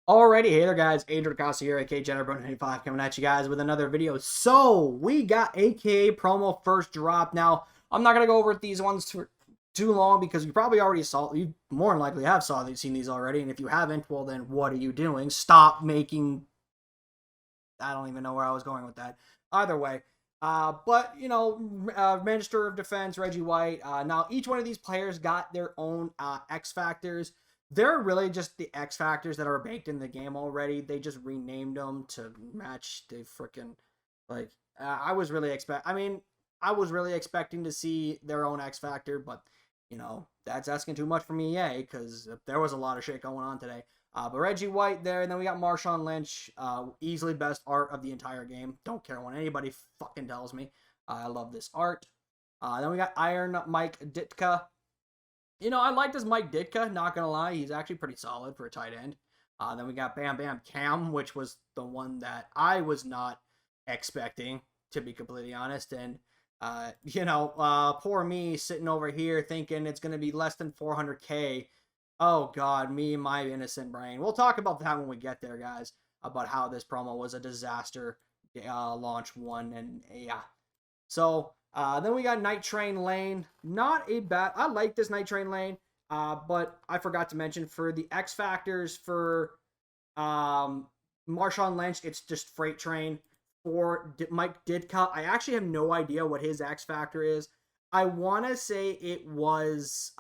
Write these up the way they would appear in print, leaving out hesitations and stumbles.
Alrighty, hey there guys, Adrian Acosta here, aka Jennifer95, coming at you guys with another video. So, we got AKA promo first drop. Now, I'm not going to go over these ones for too long because you probably already saw, you more than likely have seen these already, and if you haven't, well then what are you doing? Stop making, I don't even know where I was going with that. Either way, Minister of Defense, Reggie White. Now, each one of these players got their own X Factors. They're really just the X Factors that are baked in the game already. They just renamed them to match the freaking, like, I was really expecting to see their own X Factor, but, that's asking too much from EA because there was a lot of shit going on today. But Reggie White there, and then we got Marshawn Lynch, easily best art of the entire game. Don't care what anybody fucking tells me. I love this art. Then we got Iron Mike Ditka. I like this Mike Ditka, not gonna lie. He's actually pretty solid for a tight end. Then we got Bam Bam Cam, which was the one that I was not expecting, to be completely honest. And, poor me sitting over here thinking it's gonna be less than 400K. Oh God, me and my innocent brain. We'll talk about that when we get there, guys. About how this promo was a disaster, launch one, and yeah. So then we got Night Train Lane. Not a bad. I like this Night Train Lane, but I forgot to mention for the X Factors for Marshawn Lynch, it's just Freight Train. For Mike Ditka, I actually have no idea what his X Factor is. I want to say it was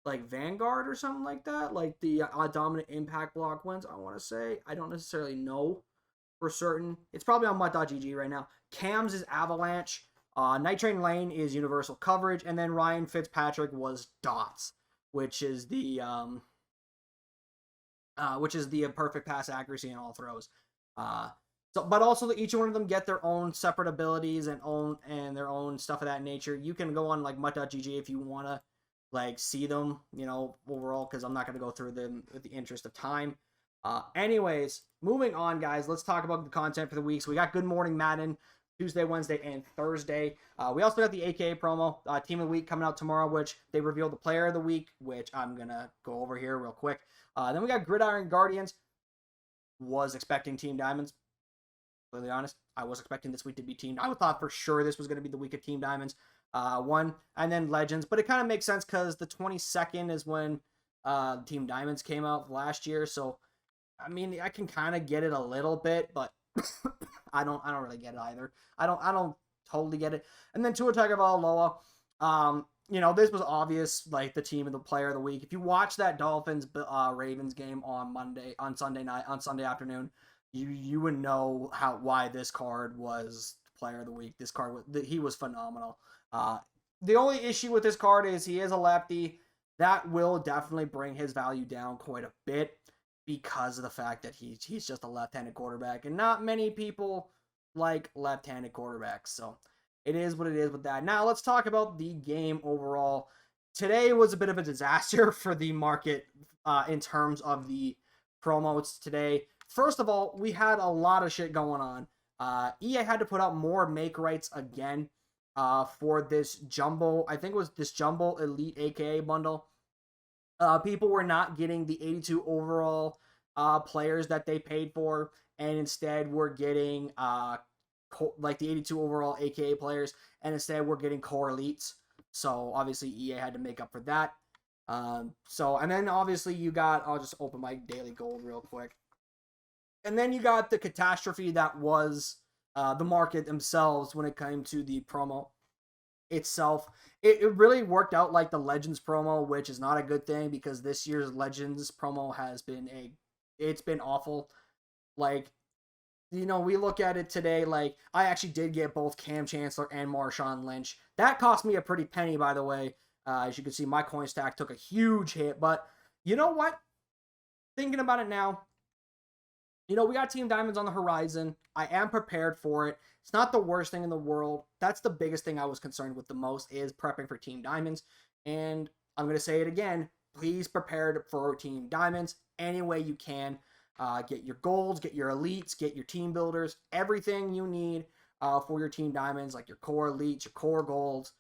like Vanguard or something like that, like the dominant impact block wins. I want to say, I don't necessarily know for certain. It's probably on mutt.gg right now. Cam's is Avalanche. Night Train Lane is universal coverage, and then Ryan Fitzpatrick was dots, which is the perfect pass accuracy in all throws. But also each one of them get their own separate abilities and their own stuff of that nature. You can go on like mutt.gg if you want to like see them, overall, because I'm not going to go through them with the interest of time. Anyways, moving on, guys, let's talk about the content for the week. So we got Good Morning Madden Tuesday, Wednesday, and Thursday. We also got the AKA promo, Team of the Week coming out tomorrow, which they revealed the Player of the Week, which I'm going to go over here real quick. Then we got Gridiron Guardians. Was expecting Team Diamonds. Completely honest, I was expecting this week to be Team. I thought for sure this was going to be the week of Team Diamonds. One, and then Legends, but it kind of makes sense because the 22nd is when Team Diamonds came out last year. So, I mean, I can kind of get it a little bit, but I don't really get it either. I don't totally get it. And then Tua Tagovailoa, this was obvious, like the team of the Player of the Week. If you watch that Dolphins Ravens game on Sunday afternoon, you would know why this card was Player of the Week. This card he was phenomenal. The only issue with this card is he is a lefty. That will definitely bring his value down quite a bit because of the fact that he's just a left-handed quarterback, and not many people like left-handed quarterbacks. So it is what it is with that. Now let's talk about the game overall. Today was a bit of a disaster for the market in terms of the promos today. First of all, we had a lot of shit going on. EA had to put out more make rights again for this jumbo. I think it was this jumbo elite AKA bundle. People were not getting the 82 overall players that they paid for, and instead were getting like the 82 overall AKA players, and instead we're getting core elites. So obviously EA had to make up for that. And then obviously you got, I'll just open my daily gold real quick. And then you got the catastrophe that was the market themselves when it came to the promo itself. It really worked out like the Legends promo, which is not a good thing because this year's Legends promo has been it's been awful. Like, we look at it today, like, I actually did get both Cam Chancellor and Marshawn Lynch. That cost me a pretty penny, by the way. As you can see, my coin stack took a huge hit, but you know what? Thinking about it now, we got Team Diamonds on the horizon. I am prepared for it. It's not the worst thing in the world. That's the biggest thing I was concerned with the most, is prepping for Team Diamonds. And I'm going to say it again. Please prepare for Team Diamonds any way you can. Get your golds, get your elites, get your team builders, everything you need for your Team Diamonds, like your core elites, your core golds,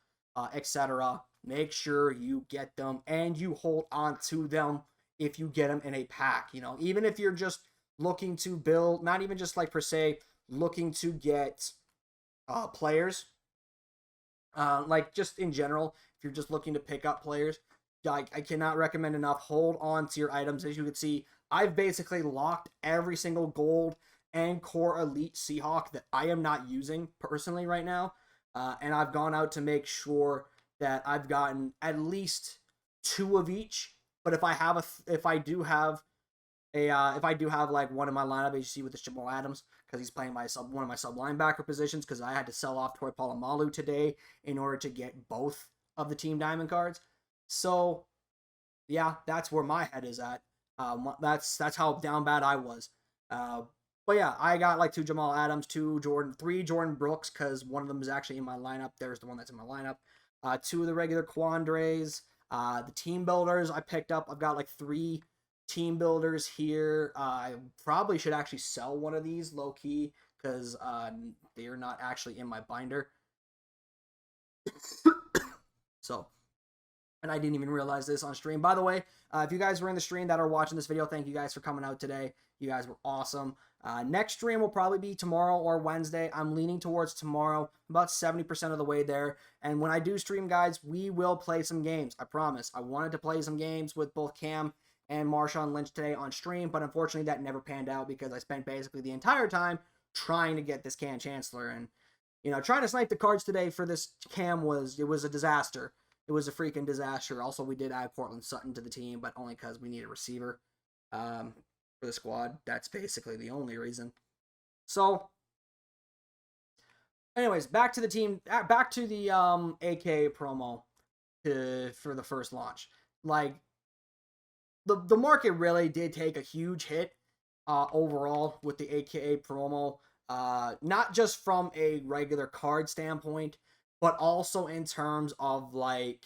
etc. Make sure you get them and you hold on to them if you get them in a pack. You know, even if you're just looking to build, not even just like per se looking to get players, like just in general, if you're just looking to pick up players, I cannot recommend enough. Hold on to your items. As you can see, I've basically locked every single gold and core elite Seahawk that I am not using personally right now. And I've gone out to make sure that I've gotten at least 2 of each. But if I do have like one in my lineup, as you see with this Jamal Adams, because he's playing one of my sub linebacker positions, because I had to sell off Troy Polamalu today in order to get both of the Team Diamond cards. So, yeah, that's where my head is at. That's how down bad I was. But yeah, I got like 2 Jamal Adams, 3 Jordan Brooks, because one of them is actually in my lineup. There's the one that's in my lineup. 2 of the regular Quandres. The team builders I picked up. I've got like 3 team builders here. I probably should actually sell one of these low key, because they're not actually in my binder. So, and I didn't even realize this on stream. By the way, if you guys were in the stream that are watching this video, thank you guys for coming out today. You guys were awesome. Next stream will probably be tomorrow or Wednesday. I'm leaning towards tomorrow, about 70% of the way there. And when I do stream, guys, we will play some games. I promise. I wanted to play some games with both Cam and Marshawn Lynch today on stream, but unfortunately that never panned out because I spent basically the entire time trying to get this Cam Chancellor. And, you know, trying to snipe the cards today for this Cam was a disaster. It was a freaking disaster. Also, we did add Portland Sutton to the team, but only because we need a receiver for the squad. That's basically the only reason. So, anyways, back to the team. Back to the AKA promo for the first launch. Like, the market really did take a huge hit overall with the AKA promo. Not just from a regular card standpoint, but also in terms of like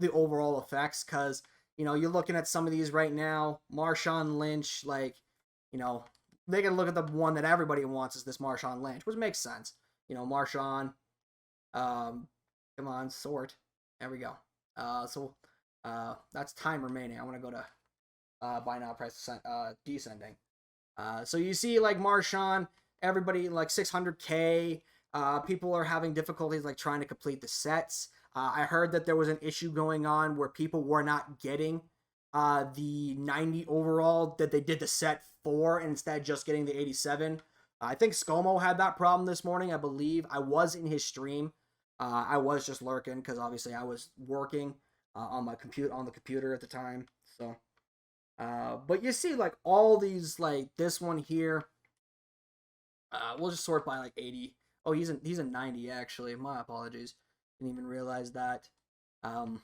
the overall effects, because, you know, you're looking at some of these right now. Marshawn Lynch, like, you know, they can look at the one that everybody wants is this Marshawn Lynch, which makes sense. You know, Marshawn, come on, sort. There we go. That's time remaining. I want to go to buy now, price descending. So you see like Marshawn, everybody like 600K. People are having difficulties like trying to complete the sets. I heard that there was an issue going on where people were not getting the 90 overall that they did the set for, and instead just getting the 87. I think ScoMo had that problem this morning, I believe. I was in his stream. I was just lurking because obviously I was working on the computer at the time. So, but you see like all these, like this one here. We'll just sort by like 80. Oh, he's a 90 actually. My apologies. Didn't even realize that. So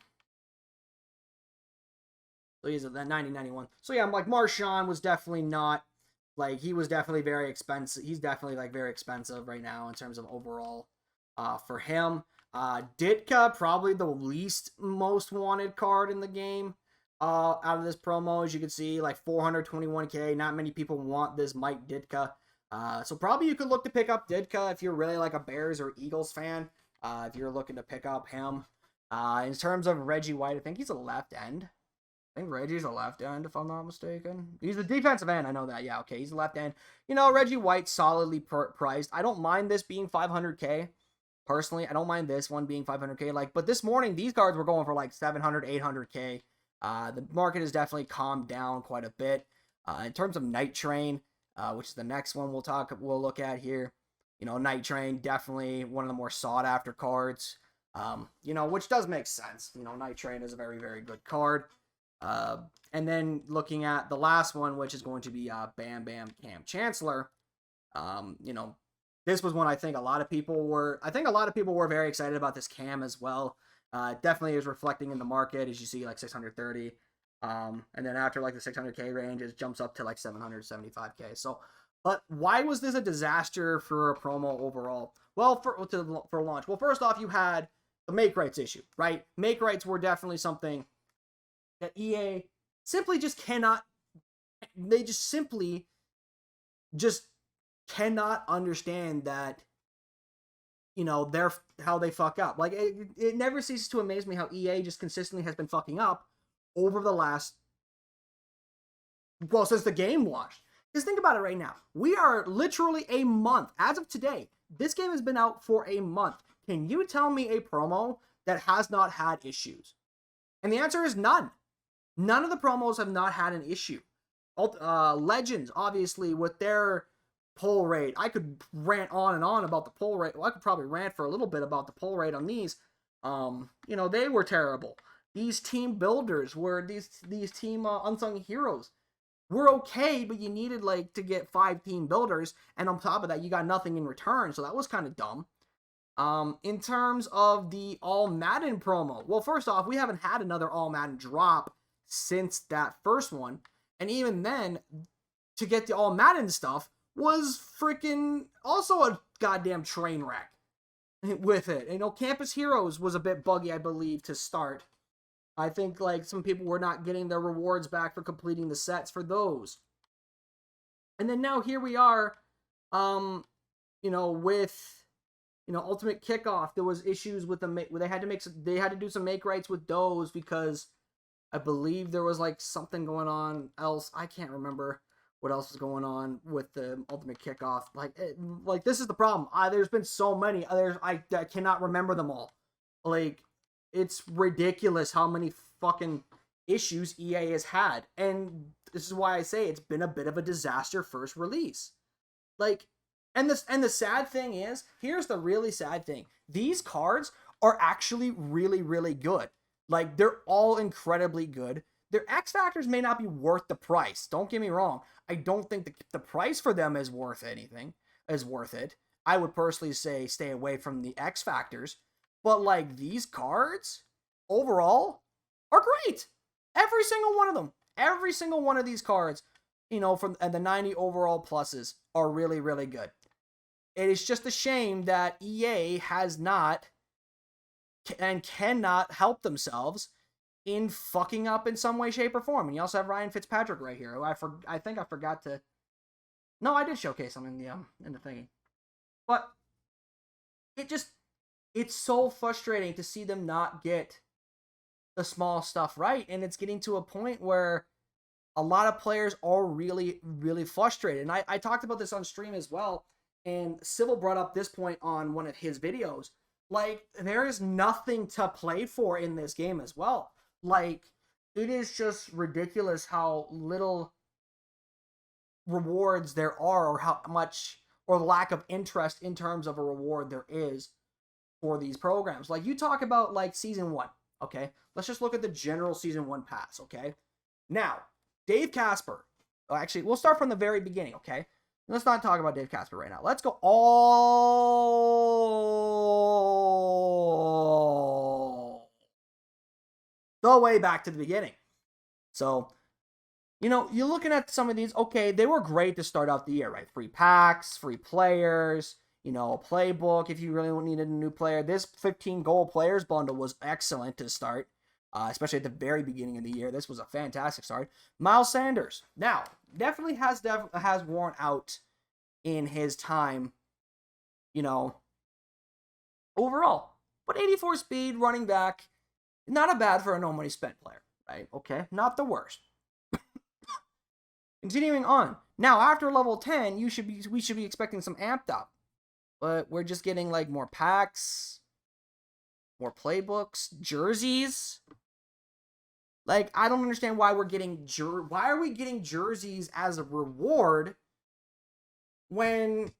he's at that 90, 91. So yeah, I'm like Marshawn was definitely not like, he was definitely very expensive. He's definitely like very expensive right now in terms of overall for him. Ditka, probably the least most wanted card in the game out of this promo. As you can see, like 421K. Not many people want this Mike Ditka. So probably you could look to pick up Ditka if you're really like a Bears or Eagles fan. If you're looking to pick up him. In terms of Reggie White, I think he's a left end. I think Reggie's a left end, if I'm not mistaken. He's a defensive end. I know that. Yeah, okay. He's a left end. You know, Reggie White solidly priced. I don't mind this being 500K. Personally, I don't mind this one being 500K. Like, but this morning, these cards were going for like 700, 800K. The market has definitely calmed down quite a bit. In terms of Night Train, which is the next one we'll look at here. You know, Night Train, definitely one of the more sought after cards. You know, which does make sense. You know, Night Train is a very, very good card. And then looking at the last one, which is going to be Bam Bam Cam Chancellor. You know, this was one I think a lot of people were very excited about this Cam as well. Definitely is reflecting in the market, as you see, like 630. And then after like the 600K range, it jumps up to like 775K. So, but why was this a disaster for a promo overall? Well, for launch. Well, first off, you had the make rights issue, right? Make rights were definitely something that EA simply just cannot. They just simply just cannot understand that. You know, how they fuck up. Like it never ceases to amaze me how EA just consistently has been fucking up over the last well, since the game launched. Because think about it right now. We are literally a month. As of today, this game has been out for a month. Can you tell me a promo that has not had issues? And the answer is none. None of the promos have not had an issue. Legends, obviously, with their pull rate. I could rant on and on about the pull rate. Well, I could probably rant for a little bit about the pull rate on these. They were terrible. These team builders were these team unsung heroes were okay, but you needed to get 5 team builders, and on top of that, you got nothing in return. So that was kind of dumb. In terms of the All Madden promo, well, first off, we haven't had another All Madden drop since that first one, and even then, to get the All Madden stuff was freaking also a goddamn train wreck with it. Campus Heroes was a bit buggy, I believe, to start. I think some people were not getting their rewards back for completing the sets for those. And then now here we are, with Ultimate Kickoff. There was issues with they had to do some make rights with those because I believe there was something going on else. I can't remember what else was going on with the Ultimate Kickoff. This is the problem. There's been so many. I cannot remember them all. It's ridiculous how many fucking issues EA has had. And this is why I say it's been a bit of a disaster first release. And the sad thing is, here's the really sad thing. These cards are actually really, really good. They're all incredibly good. Their X Factors may not be worth the price. Don't get me wrong. I don't think the price for them is worth it. I would personally say stay away from the X Factors. But these cards overall are great. Every single one of them. Every single one of these cards, from the 90 overall pluses are really, really good. It is just a shame that EA has not and cannot help themselves in fucking up in some way, shape, or form. And you also have Ryan Fitzpatrick right here. Who I think I forgot to. No, I did showcase him in the thingy. But it's so frustrating to see them not get the small stuff right, and it's getting to a point where a lot of players are really, really frustrated. And I talked about this on stream as well, and Civil brought up this point on one of his videos. There is nothing to play for in this game as well. It is just ridiculous how little rewards there are, or how much, or lack of interest in terms of a reward there is for these programs. You talk about season 1, okay? Let's just look at the general season 1 pass, okay? Now, Dave Casper. Actually, we'll start from the very beginning, okay? Let's not talk about Dave Casper right now. Let's go all the way back to the beginning. So, you're looking at some of these, okay, they were great to start out the year, right? Free packs, free players, a playbook if you really needed a new player. This 15 gold players bundle was excellent to start, especially at the very beginning of the year. This was a fantastic start. Miles Sanders, now, definitely has worn out in his time, overall. But 84 speed, running back, not a bad for a no money spent player, right? Okay, not the worst. Continuing on. Now, after level 10, we should be expecting some amped up. But we're just getting more packs, more playbooks, jerseys. I don't understand why we're getting why are we getting jerseys as a reward when,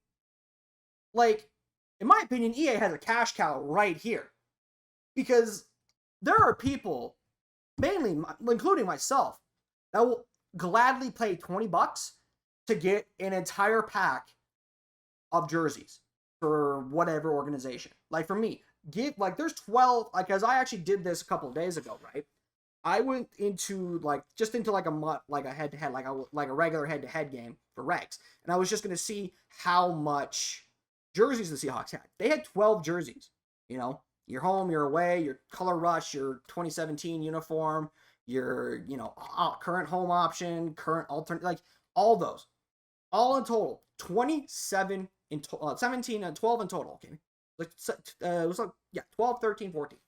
in my opinion, EA has a cash cow right here. Because there are people, mainly including myself, that will gladly pay $20 to get an entire pack of jerseys for whatever organization. For me, there's 12, as I actually did this a couple of days ago, right? I went into a head-to-head, a regular head-to-head game for Regs, and I was just going to see how much jerseys the Seahawks had. They had 12 jerseys, your home, your away, your color rush, your 2017 uniform, your, current home option, current alternate, all those. All in total, 27 in 17 and 12 in total, okay? It was 12, 13, 14.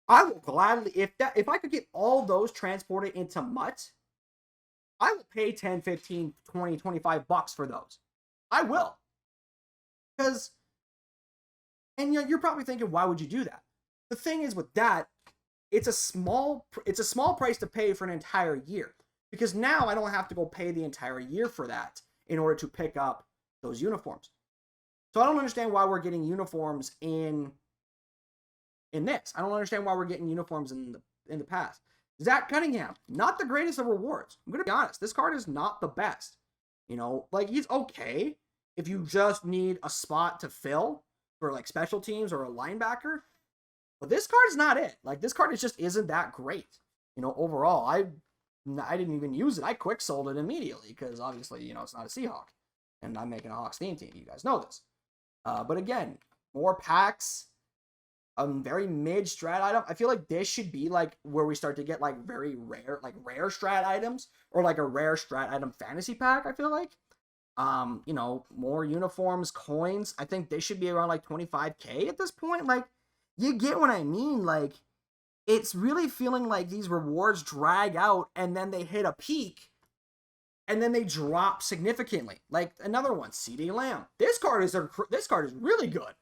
I will gladly, if I could get all those transported into MUT, I will pay 10, 15, 20, 25 bucks for those. I will. Because, and you're probably thinking, why would you do that? The thing is with that, it's a small price to pay for an entire year. Because now I don't have to go pay the entire year for that in order to pick up those uniforms. So I don't understand why we're getting uniforms in this. I don't understand why we're getting uniforms in the past. Zach Cunningham, not the greatest of rewards. I'm going to be honest. This card is not the best. Like, he's okay if you just need a spot to fill for, like, special teams or a linebacker. But this card is not it. Like, this card just isn't that great. Overall, I didn't even use it. I quick sold it immediately because, obviously, it's not a Seahawk. And I'm making a Hawks theme team. You guys know this. But again, more packs. Very mid strat item. I feel like this should be like where we start to get like very rare, like rare strat items or like a rare strat item fantasy pack. I feel like, more uniforms, coins. I think they should be around like 25K at this point. Like, you get what I mean? Like, it's really feeling like these rewards drag out and then they hit a peak and then they drop significantly. Like another one, CD Lamb. This card is really good.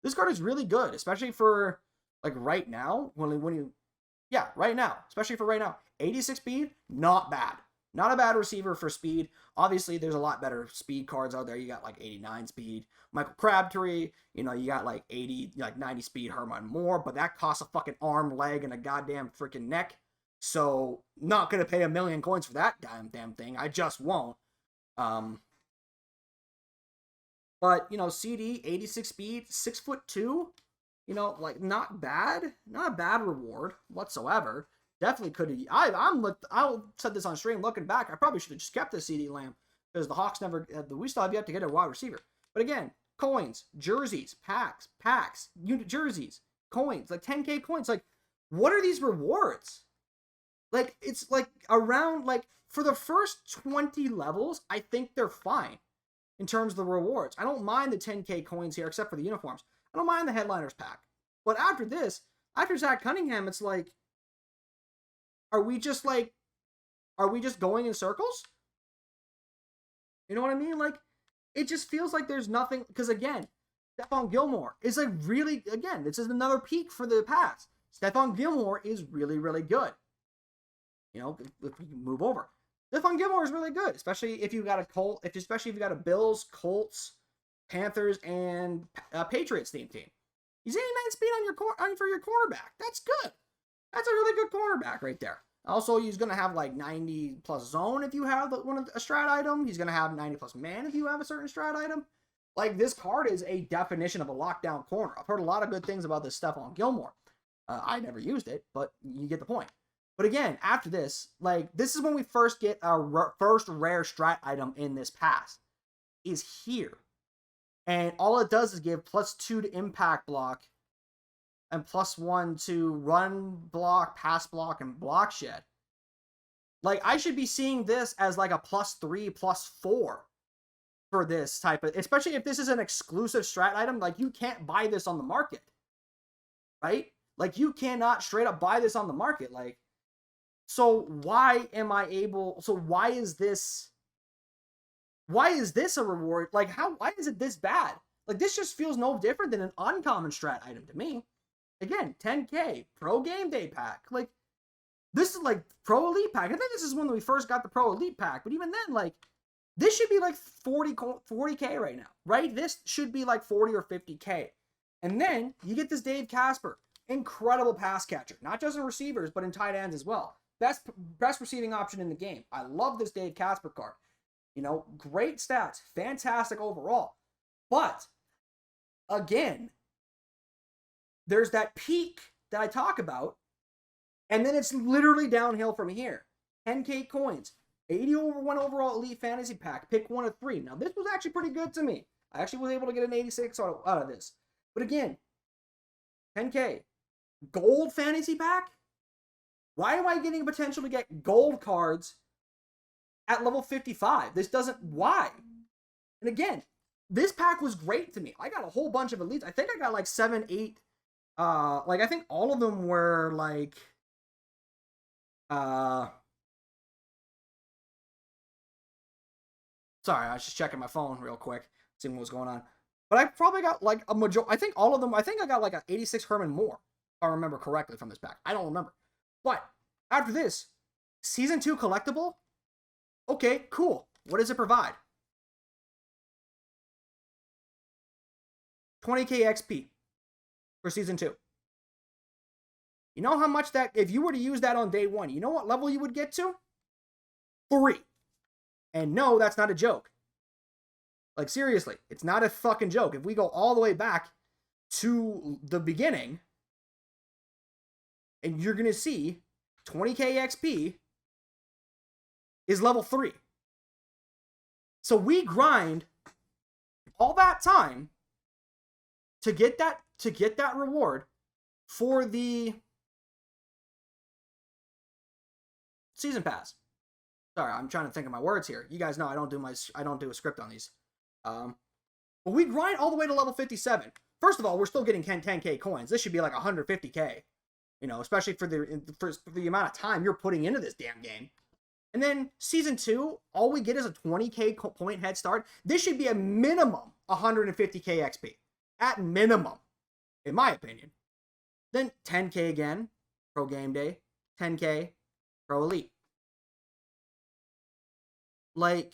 This card is really good, especially for, like, right now. Right now. Especially for right now. 86 speed, not bad. Not a bad receiver for speed. Obviously, there's a lot better speed cards out there. You got, like, 89 speed. Michael Crabtree. You got, like, 80, like, 90 speed Herman Moore. But that costs a fucking arm, leg, and a goddamn freaking neck. So, not going to pay $1 million coins for that damn thing. I just won't. But, CD, 86 speed, 6'2", like, not bad. Not a bad reward whatsoever. Definitely could have. I said this on stream, looking back, I probably should have just kept the CD Lamb because the Hawks we still have yet to get a wide receiver. But again, coins, jerseys, packs, jerseys, coins, like 10K coins. Like, what are these rewards? Like, it's like around, like, for the first 20 levels, I think they're fine. In terms of the rewards. I don't mind the 10K coins here, except for the uniforms. I don't mind the Headliners pack. But after Zach Cunningham, it's like, are we just going in circles? You know what I mean? Like, it just feels like there's nothing, because again, Stephon Gilmore is like really, again, this is another peak for the past. Stephon Gilmore is really, really good. If we can move over. Stephon Gilmore is really good, especially if you got a Bills, Colts, Panthers, and Patriots theme team. He's 89 speed for your cornerback. That's good. That's a really good cornerback right there. Also, he's gonna have like 90 plus zone if you have a strat item. He's gonna have 90 plus man if you have a certain strat item. Like, this card is a definition of a lockdown corner. I've heard a lot of good things about this Stephon Gilmore. I never used it, but you get the point. But again, after this, like, this is when we first get our first rare strat item in this pass. Is here. And all it does is give +2 to impact block and +1 to run block, pass block, and block shed. Like, I should be seeing this as like a +3, +4 for this type of, especially if this is an exclusive strat item. Like, you can't buy this on the market. Right? Like, you cannot straight up buy this on the market. Like, so why is this a reward? Like, why is it this bad? Like, this just feels no different than an uncommon strat item to me. Again, 10K, Pro Game Day pack. Like, this is like Pro Elite pack. I think this is when we first got the Pro Elite pack. But even then, like, this should be like 40K right now, right? This should be like 40 or 50K. And then you get this Dave Casper. Incredible pass catcher. Not just in receivers, but in tight ends as well. Best receiving option in the game. I love this Dave Casper card. Great stats. Fantastic overall. But, again, there's that peak that I talk about, and then it's literally downhill from here. 10K coins. 81 overall Elite Fantasy Pack. Pick 1 of 3. Now, this was actually pretty good to me. I actually was able to get an 86 out of this. But again, 10K. Gold Fantasy Pack? Why am I getting a potential to get gold cards at level 55? Why? And again, this pack was great to me. I got a whole bunch of elites. I think I got like 7, 8. I think all of them were like, Sorry, I was just checking my phone real quick, seeing what was going on. But I probably got like a majority. I think all of them. I think I got like an 86 Herman more, if I remember correctly from this pack. I don't remember. But after this, Season 2 collectible. Okay, cool. What does it provide? 20k XP for Season 2. You know how much that, if you were to use that on day 1, you know what level you would get to? 3. And no, that's not a joke. Like, seriously, it's not a fucking joke. If we go all the way back to the beginning, and you're going to see 20k XP is level 3. So we grind all that time to get that reward for the season pass. Sorry, I'm trying to think of my words here. You guys know I don't do a script on these. But we grind all the way to level 57. First of all, we're still getting 10k coins. This should be like 150k. You know, especially for the amount of time you're putting into this damn game. And then Season 2, all we get is a 20k point head start. This should be a minimum 150k XP. At minimum, in my opinion. Then 10k again, Pro Game Day. 10k, Pro Elite. Like,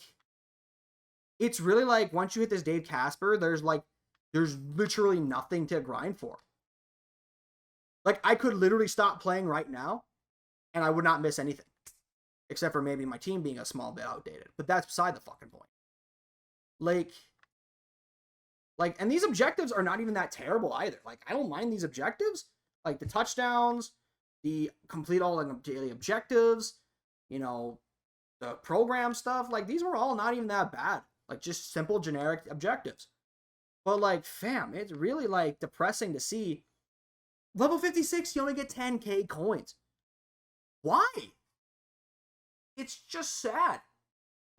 it's really like, once you hit this Dave Casper, there's literally nothing to grind for. Like, I could literally stop playing right now, and I would not miss anything. Except for maybe my team being a small bit outdated. But that's beside the fucking point. Like, and these objectives are not even that terrible either. Like, I don't mind these objectives. Like, the touchdowns, the complete all like, daily objectives, you know, the program stuff. Like, these were all not even that bad. Like, just simple, generic objectives. But, like, fam, it's really, like, depressing to see. Level 56, you only get 10k coins. Why? It's just sad.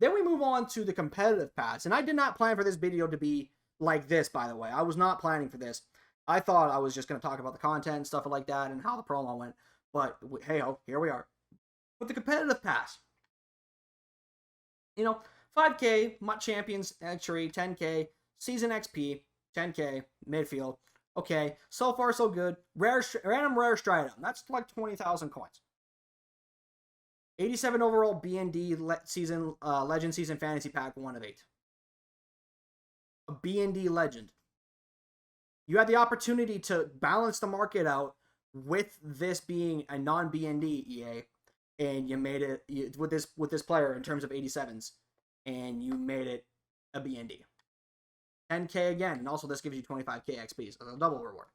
Then we move on to the competitive pass. And I did not plan for this video to be like this, by the way. I was not planning for this. I thought I was just going to talk about the content and stuff like that and how the promo went. But, hey-ho, here we are. But the competitive pass. You know, 5k, MUT Champions entry, 10k, Season XP, 10k, midfield. Okay, so far so good. Random rare Stridon. That's like 20,000 coins. 87 overall B&D season Legend Season Fantasy Pack 1 of 8. A B&D Legend. You had the opportunity to balance the market out with this being a non-B&D EA, and you made it with this player in terms of 87s, and you made it a B&D. 10k again, and also this gives you 25k XP, so a double reward.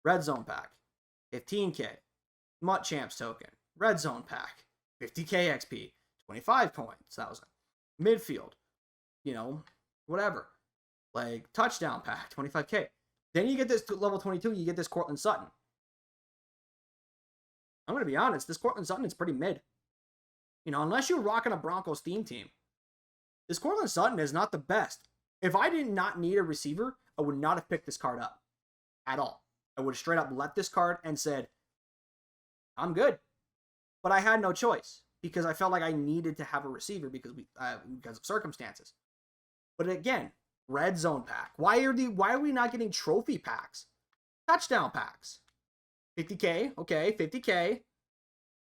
Red Zone Pack, 15k. MUT Champs token. Red Zone Pack, 50k XP, 25 coins, 1,000. Midfield, you know, whatever. Like, touchdown pack, 25k. Then you get this level 22, you get this Cortland Sutton. I'm going to be honest, this Cortland Sutton is pretty mid. You know, unless you're rocking a Broncos theme team, this Cortland Sutton is not the best. If I did not need a receiver, I would not have picked this card up at all. I would have straight up left this card and said, I'm good. But I had no choice because I felt like I needed to have a receiver because of circumstances. But again, red zone pack. Why are we not getting trophy packs? Touchdown packs. 50k, okay, 50k.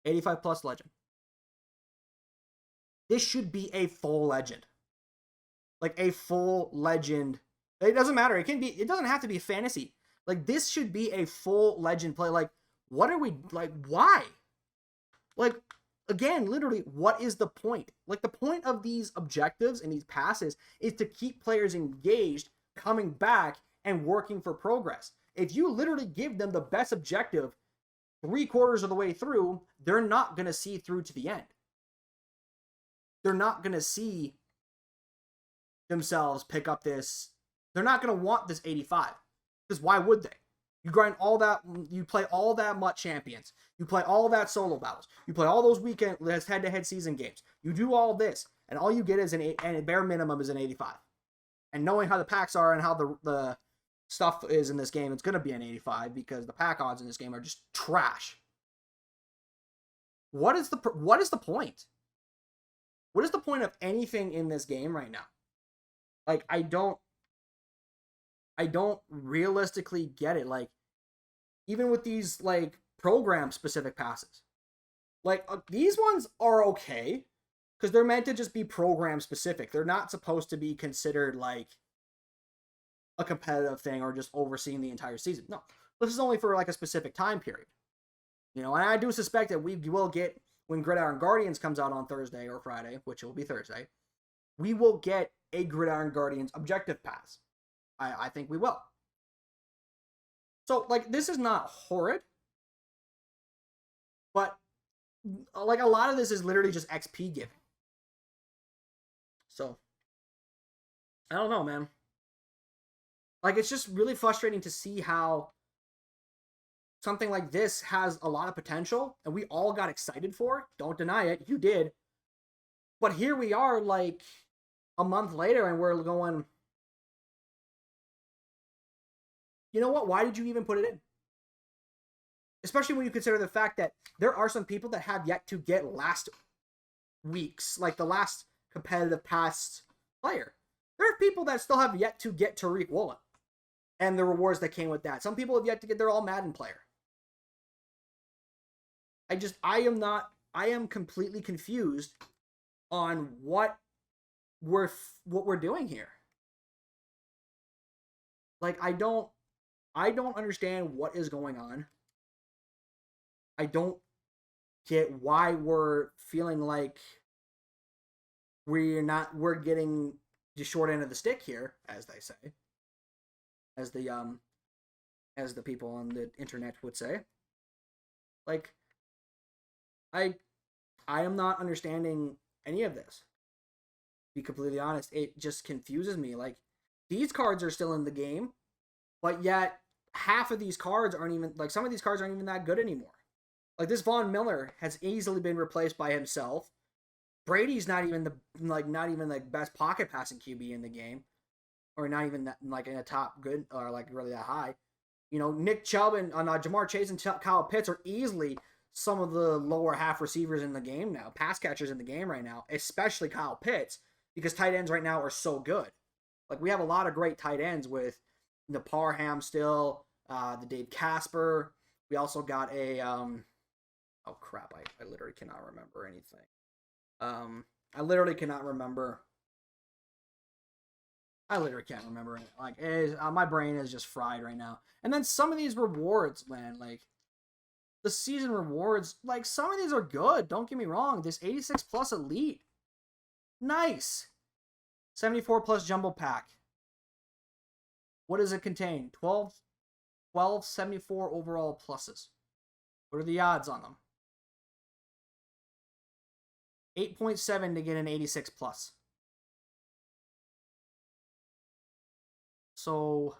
85 plus legend. This should be a full legend. Like a full legend. It doesn't matter. It doesn't have to be fantasy. Like, this should be a full legend play. Like, what are we, like, why? Like, again, literally, what is the point? Like, the point of these objectives and these passes is to keep players engaged, coming back, and working for progress. If you literally give them the best objective 3/4 of the way through, they're not going to see through to the end. They're not going to see themselves pick up this. They're not going to want this 85. Because why would they? You grind all that, you play all that MUT Champions. You play all that solo battles. You play all those weekend head-to-head season games. You do all this, and all you get is and a bare minimum is an 85. And knowing how the packs are and how the stuff is in this game, it's going to be an 85 because the pack odds in this game are just trash. What is the point? What is the point of anything in this game right now? Like, I don't realistically get it. Like, even with these, like, program specific passes, like, these ones are okay because they're meant to just be program specific. They're not supposed to be considered like a competitive thing or just overseeing the entire season. No, this is only for like a specific time period. You know, and I do suspect that we will get, when Gridiron Guardians comes out on Thursday or Friday, which will be Thursday, we will get a Gridiron Guardians objective pass. I think we will. So, like, this is not horrid, but like a lot of this is literally just XP giving. So, I don't know, man. Like, it's just really frustrating to see how something like this has a lot of potential, and we all got excited for it. Don't deny it. You did. But here we are, like, a month later, and we're going, you know what? Why did you even put it in? Especially when you consider the fact that there are some people that have yet to get last week's, like the last competitive past player. There are people that still have yet to get Tariq Woolen and the rewards that came with that. Some people have yet to get their All Madden player. I am completely confused on what we're doing here. Like, I don't understand what is going on. I don't get why we're feeling like we're getting the short end of the stick here, as they say. As the people on the internet would say. Like, I am not understanding any of this. To be completely honest, it just confuses me. Like, these cards are still in the game, but yet half of these cards aren't even, like, some of these cards aren't even that good anymore. Like, this Von Miller has easily been replaced by himself. Brady's not even the best pocket passing QB in the game, or not even that, like, in a top good or like really that high. You know, Nick Chubb and Jamar Chase and Kyle Pitts are easily some of the lower half receivers in the game now, pass catchers in the game right now, especially Kyle Pitts, because tight ends right now are so good. Like, we have a lot of great tight ends with the Parham still, the Dave Casper. We also got a oh crap, I literally cannot remember anything. I literally cannot remember. I literally can't remember it. Like, my brain is just fried right now. And then some of these rewards, man, like, the season rewards, like, some of these are good. Don't get me wrong. This 86 plus elite, nice. 74 plus jumbo pack. What does it contain? 12 74 overall pluses. What are the odds on them? 8.7 to get an 86 plus. So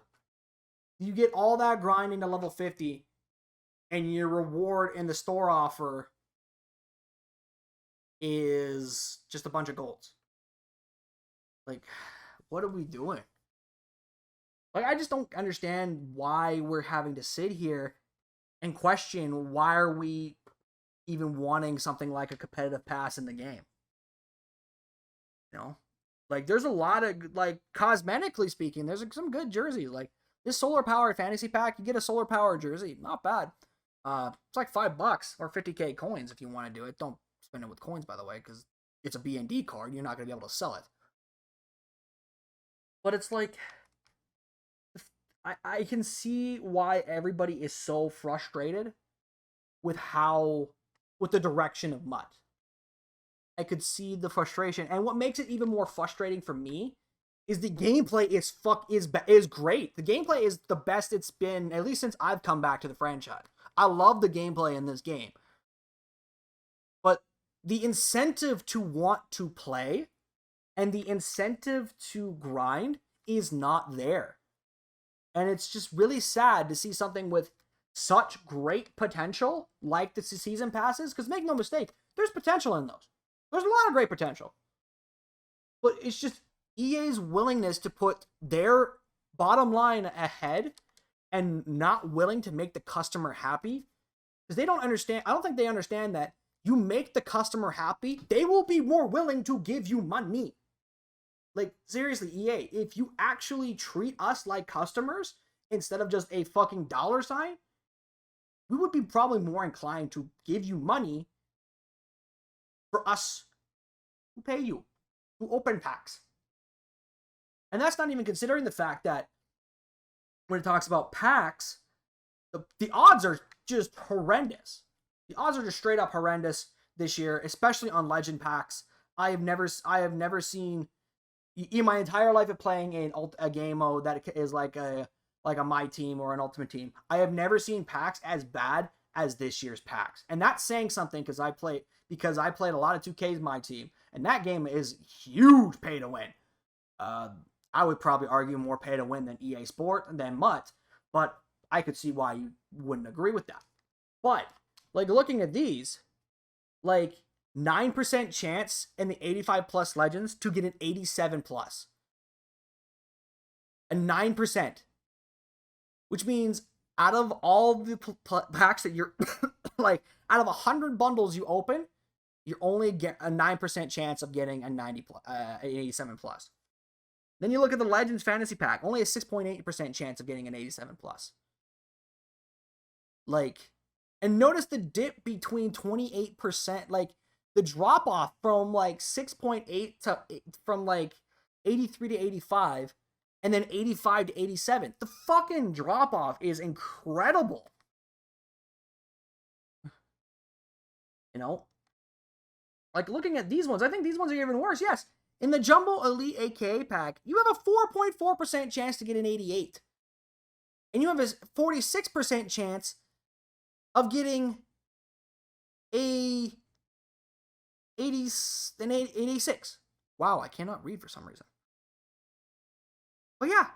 you get all that grind into level 50, and your reward in the store offer is just a bunch of golds. Like, what are we doing? Like, I just don't understand why we're having to sit here and question why are we even wanting something like a competitive pass in the game. You know? Like, there's a lot of, like, cosmetically speaking, there's some good jerseys. Like, this Solar Power Fantasy Pack, you get a Solar Power jersey. Not bad. It's like $5 or 50k coins if you want to do it. Don't spend it with coins, by the way, because it's a BND card. You're not going to be able to sell it. But it's like, I can see why everybody is so frustrated with the direction of MUT. I could see the frustration, and what makes it even more frustrating for me is the gameplay is great. The gameplay is the best it's been, at least since I've come back to the franchise. I love the gameplay in this game. But the incentive to want to play and the incentive to grind is not there. And it's just really sad to see something with such great potential like the season passes, because make no mistake, there's potential in those. There's a lot of great potential. But it's just EA's willingness to put their bottom line ahead and not willing to make the customer happy, because they don't understand. I don't think they understand that you make the customer happy, they will be more willing to give you money. Like, seriously, EA, if you actually treat us like customers instead of just a fucking dollar sign, we would be probably more inclined to give you money for us to pay you, to open packs. And that's not even considering the fact that when it talks about packs, the odds are just horrendous. The odds are just straight up horrendous this year, especially on Legend packs. I have never seen in my entire life of playing a game mode that is like a My Team or an Ultimate Team. I have never seen packs as bad as this year's packs, and that's saying something because I played a lot of 2K's My Team, and that game is huge pay to win. I would probably argue more pay to win than EA Sport than MUT, but I could see why you wouldn't agree with that. But like looking at these, like 9% chance in the 85 plus Legends to get an 87 plus. A 9%. Which means out of all the packs that you're like, out of 100 bundles you open, you only get a 9% chance of getting a 90 plus, 87 plus. Then you look at the Legends Fantasy Pack, only a 6.8% chance of getting an 87 plus. Like, and notice the dip between 28%, like the drop off from like 6.8 to from like 83 to 85, and then 85 to 87. The fucking drop off is incredible. You know, like looking at these ones, I think these ones are even worse. Yes, in the Jumbo Elite AKA pack, you have a 4.4% chance to get an 88, and you have a 46% chance of getting a 86. Wow, I cannot read for some reason. But yeah,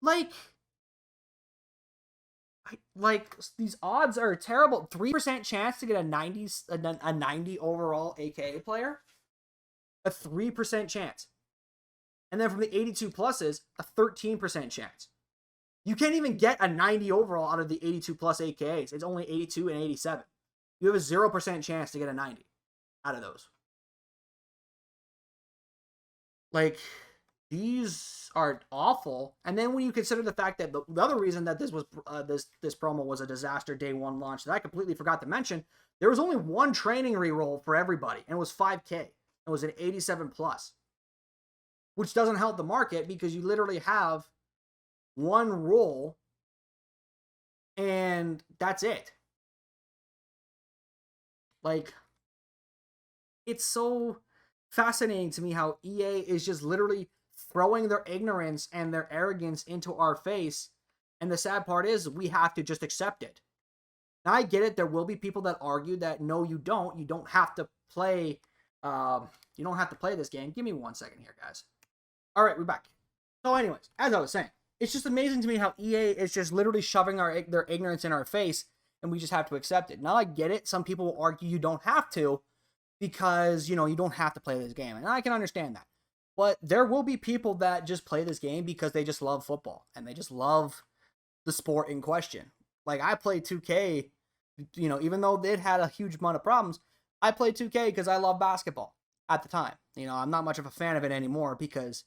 like these odds are terrible. 3% chance to get a 90 overall AKA player, a 3% chance, and then from the 82 pluses, a 13% chance. You can't even get a 90 overall out of the 82 plus AKAs. It's only 82 and 87. You have a 0% chance to get a 90 out of those. Like, these are awful. And then when you consider the fact that the other reason that this was this promo was a disaster day one launch that I completely forgot to mention, there was only one training reroll for everybody, and it was 5K. It was an 87 plus, which doesn't help the market because you literally have one roll and that's it. Like, it's so fascinating to me how EA is just literally throwing their ignorance and their arrogance into our face, and the sad part is we have to just accept it. Now I get it, there will be people that argue that no, you don't have to play this game. Give me 1 second here, guys. All right, we're back. So anyways, as I was saying, it's just amazing to me how EA is just literally shoving their ignorance in our face, and we just have to accept it. Now I get it, some people will argue you don't have to, because, you don't have to play this game, and I can understand that. But there will be people that just play this game because they just love football, and they just love the sport in question. Like, I played 2K, even though it had a huge amount of problems, I played 2K because I love basketball at the time. I'm not much of a fan of it anymore because,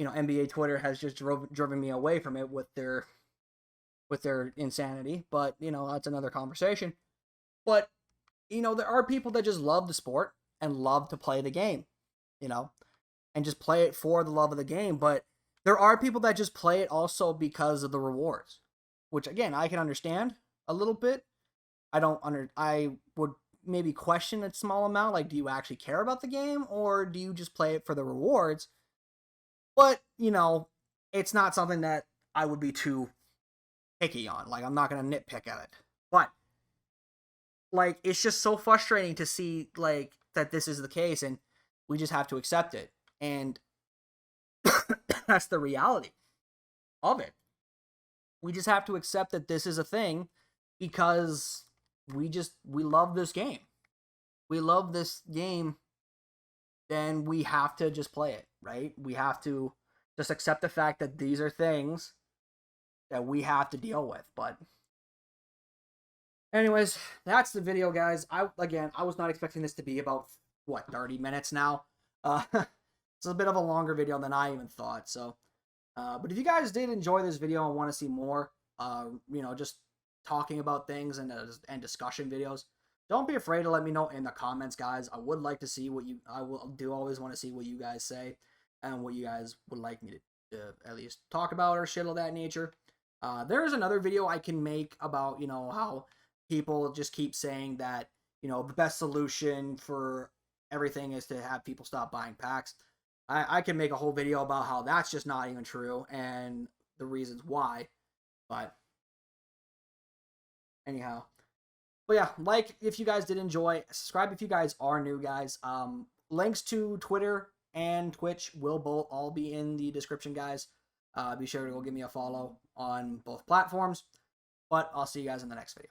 NBA Twitter has just driven me away from it with their insanity. But, that's another conversation. But, there are people that just love the sport and love to play the game, and just play it for the love of the game. But there are people that just play it also because of the rewards, which again, I can understand a little bit. I would maybe question a small amount. Like, do you actually care about the game, or do you just play it for the rewards? But, it's not something that I would be too picky on. Like, I'm not going to nitpick at it. But, like, it's just so frustrating to see, like, that this is the case, and we just have to accept it. And that's the reality of it. We just have to accept that this is a thing because we love this game. We love this game, then we have to just play it, right? We have to just accept the fact that these are things that we have to deal with. But anyways, that's the video, guys. I was not expecting this to be about 30 minutes now. It's a bit of a longer video than I even thought. So, but if you guys did enjoy this video and want to see more, just talking about things and discussion videos, don't be afraid to let me know in the comments, guys. I would like to see always want to see what you guys say and what you guys would like me to at least talk about or shit of that nature. There is another video I can make about, how people just keep saying that, the best solution for everything is to have people stop buying packs. I can make a whole video about how that's just not even true and the reasons why. But anyhow. But yeah, like if you guys did enjoy, subscribe if you guys are new, guys. Links to Twitter and Twitch will all be in the description, guys. Be sure to go give me a follow on both platforms. But I'll see you guys in the next video.